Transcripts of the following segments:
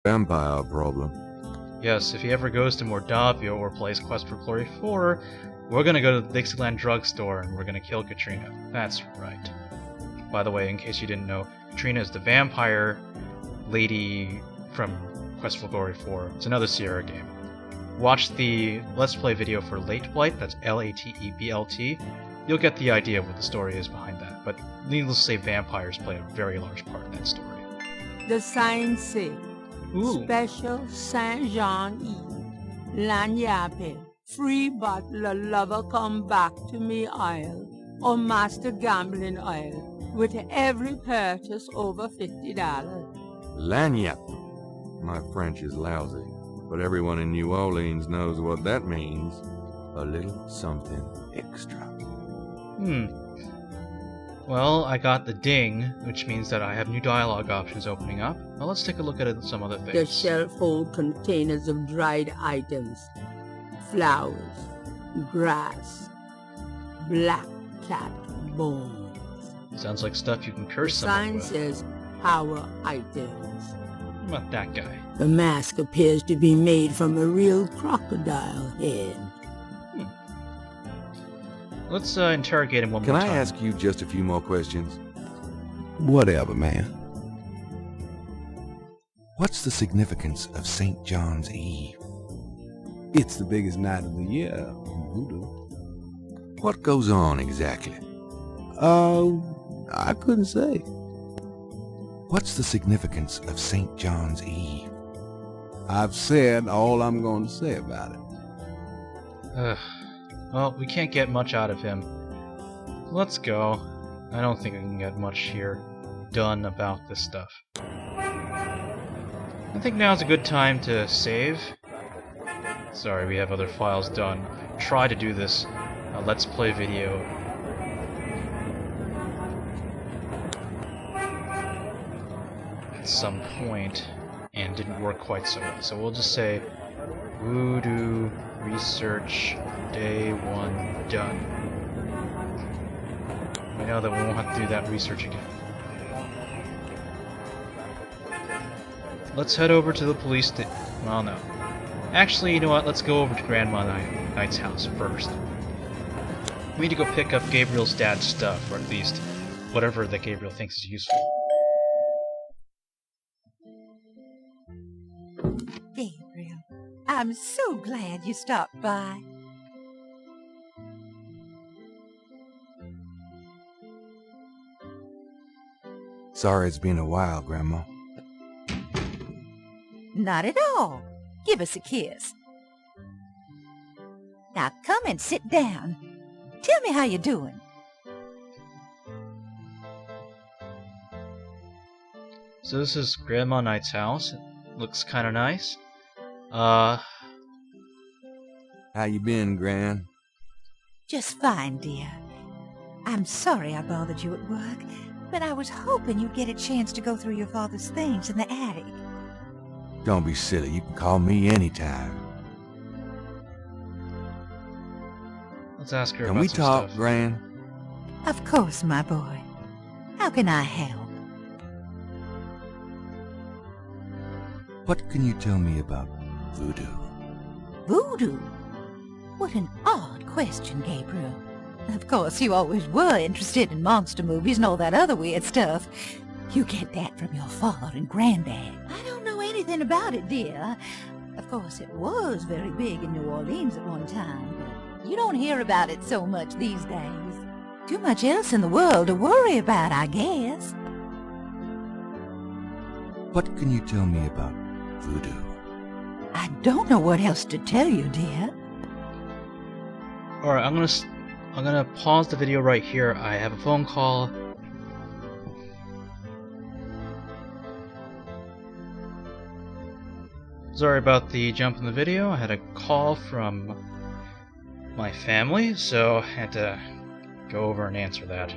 Vampire problem. Yes, if he ever goes to Mordavia or plays Quest for Glory 4, we're gonna go to the Dixieland drugstore and we're gonna kill Katrina. That's right. By the way, in case you didn't know, Katrina is the vampire lady from Quest for Glory 4. It's another Sierra game. Watch the Let's Play video for Late Blight, that's Lateblt. You'll get the idea of what the story is behind that, but needless to say, vampires play a very large part in that story. The signs say, Ooh. Special Saint Jean Eve, Lanyapin, free bottle of lover come back to me oil, or master gambling oil, with every purchase over $50. Lagniappe. My French is lousy, but everyone in New Orleans knows what that means. A little something extra. Well, I got the ding, which means that I have new dialogue options opening up. Now let's take a look at some other things. The shelf hold containers of dried items, flowers, grass, black cat bones. Sounds like stuff you can The curse someone sign with. says power items. What about that guy? The mask appears to be made from a real crocodile head. Let's interrogate him one Can more I time. ask you just a few more questions? Whatever, man. What's the significance of St. John's Eve? It's the biggest night of the year in voodoo. What goes on exactly? I couldn't say. What's the significance of St. John's Eve? I've said all I'm going to say about it. Well, we can't get much out of him. Let's go. I don't think we can get much here done about this stuff. I think now's a good time to save. Sorry, we have other files done. I tried to do this Let's Play video. At some point, and didn't work quite so well. So we'll just say Voodoo Research Day 1 done. We know that we won't have to do that research again. Let's head over to the police well, no. Actually, you know what? Let's go over to Grandma Knight's house first. We need to go pick up Gabriel's dad's stuff, or at least whatever that Gabriel thinks is useful. Gabriel, I'm so glad you stopped by. Sorry it's been a while, Grandma. Not at all. Give us a kiss. Now come and sit down. Tell me how you're doing. So this is Grandma Knight's house. It looks kind of nice. Uh, How you been, Gran? Just fine, dear. I'm sorry I bothered you at work, but I was hoping you'd get a chance to go through your father's things in the attic. Don't be silly. You can call me anytime. let's ask her Can about we some talk, stuff. Gran? Of course, my boy. How can I help? What can you tell me about voodoo? Voodoo? What an odd question, Gabriel. Of course, you always were interested in monster movies and all that other weird stuff. You get that from your father and granddad. I don't know anything about it, dear. Of course, it was very big in New Orleans at one time, but you don't hear about it so much these days. Too much else in the world to worry about, I guess. What can you tell me about voodoo? I don't know what else to tell you, dear. Alright, I'm gonna pause the video right here. I have a phone call. Sorry about the jump in the video. I had a call from my family, so I had to go over and answer that.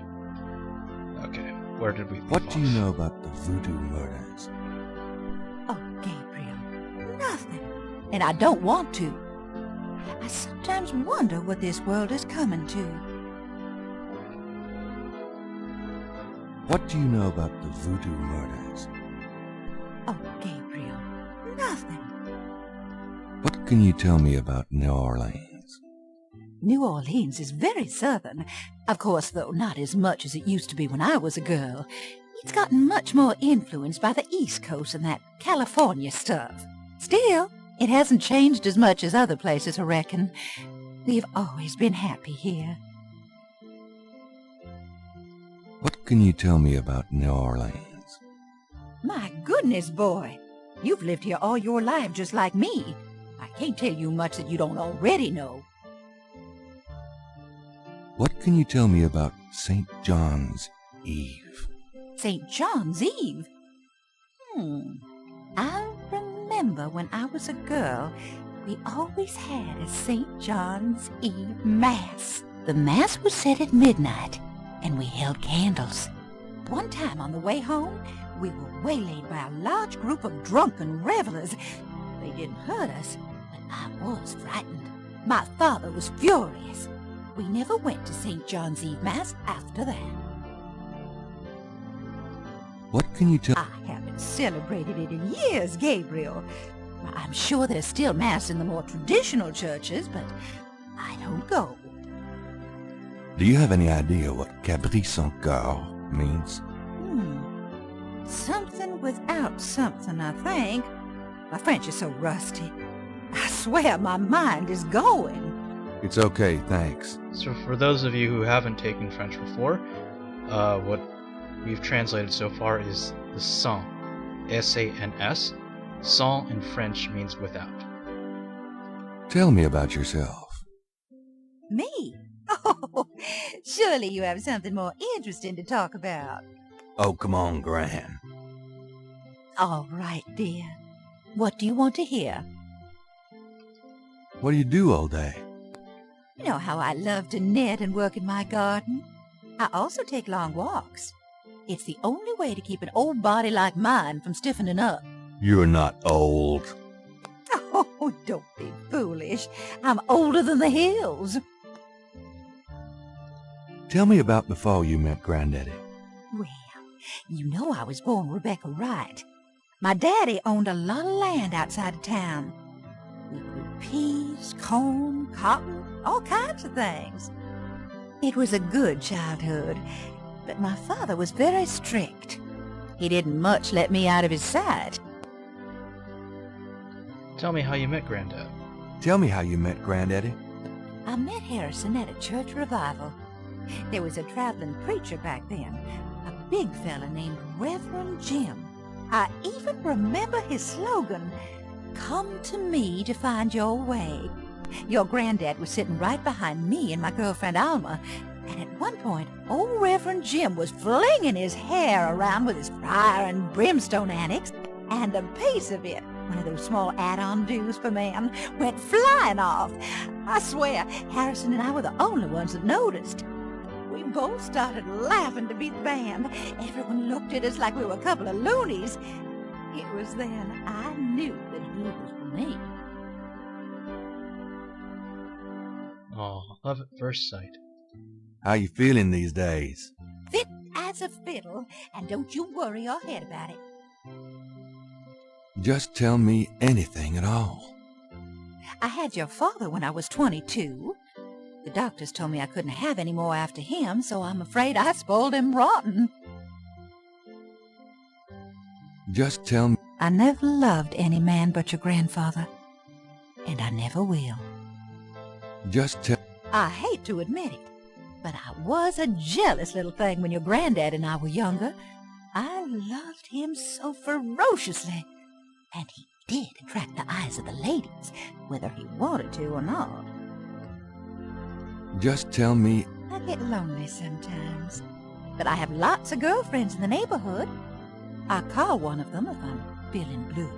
Okay, where did we leave What do you off? know about the voodoo murders? Oh, Gabriel, nothing. And I don't want to. I sometimes wonder what this world is coming to. What do you know about the voodoo murders? Oh, Gabriel, Nothing. What can you tell me about New Orleans? New Orleans is very southern. Of course, though, not as much as it used to be when I was a girl. It's gotten much more influenced by the East Coast and that California stuff. Still, it hasn't changed as much as other places, I reckon. We've always been happy here. What can you tell me about New Orleans? My goodness, boy. You've lived here all your life just like me. I can't tell you much that you don't already know. What can you tell me about St. John's Eve? St. John's Eve? I remember when I was a girl, we always had a St. John's Eve Mass. The Mass was said at midnight, and we held candles. One time on the way home, we were waylaid by a large group of drunken revelers. They didn't hurt us, but I was frightened. My father was furious. We never went to St. John's Eve Mass after that. What can you tell... I haven't celebrated it in years, Gabriel. I'm sure there's still Mass in the more traditional churches, but I don't go. Do you have any idea what Cabri Sans Coeur means? Something without something, I think. My French is so rusty. I swear my mind is going. It's okay, thanks. So for those of you who haven't taken French before, what we've translated so far is the sans, S-A-N-S. Sans in French means without. Tell me about yourself. Me? Oh, surely you have something more interesting to talk about. Oh, come on, Gran. All right, dear. What do you want to hear? What do you do all day? You know how I love to knit and work in my garden? I also take long walks. It's the only way to keep an old body like mine from stiffening up. You're not old. Oh, don't be foolish. I'm older than the hills. Tell me about before you met Granddaddy. Well, you know I was born Rebecca Wright. My daddy owned a lot of land outside of town. We grew peas, corn, cotton, all kinds of things. It was a good childhood, but my father was very strict. He didn't much let me out of his sight. Tell me how you met Granddad. Tell me how you met Granddaddy. I met Harrison at a church revival. There was a traveling preacher back then, a big fella named Reverend Jim. I even remember his slogan, "Come to me to find your way." Your granddad was sitting right behind me and my girlfriend Alma, and at one point, old Reverend Jim was flinging his hair around with his fire and brimstone annex, and a piece of it, one of those small add-on do's for man, went flying off. I swear, Harrison and I were the only ones that noticed. We both started laughing to beat the band. Everyone looked at us like we were a couple of loonies. It was then I knew that he was for me. Oh, love at first sight. How you feeling these days? Fit as a fiddle, and don't you worry your head about it. Just tell me anything at all. I had your father when I was 22. The doctors told me I couldn't have any more after him, so I'm afraid I spoiled him rotten. Just tell me. I never loved any man but your grandfather, and I never will. Just tell. I hate to admit it, but I was a jealous little thing when your granddad and I were younger. I loved him so ferociously, and he did attract the eyes of the ladies, whether he wanted to or not. Just tell me. I get lonely sometimes, but I have lots of girlfriends in the neighborhood. I call one of them if I'm feeling blue.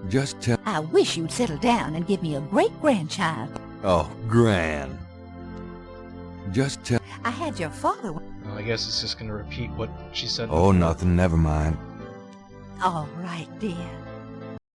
Just tell. I wish you'd settle down and give me a great-grandchild. Oh, Gran. Just tell. I had your father... Well, I guess it's just going to repeat what she said Oh, before. nothing, never mind. All right, dear.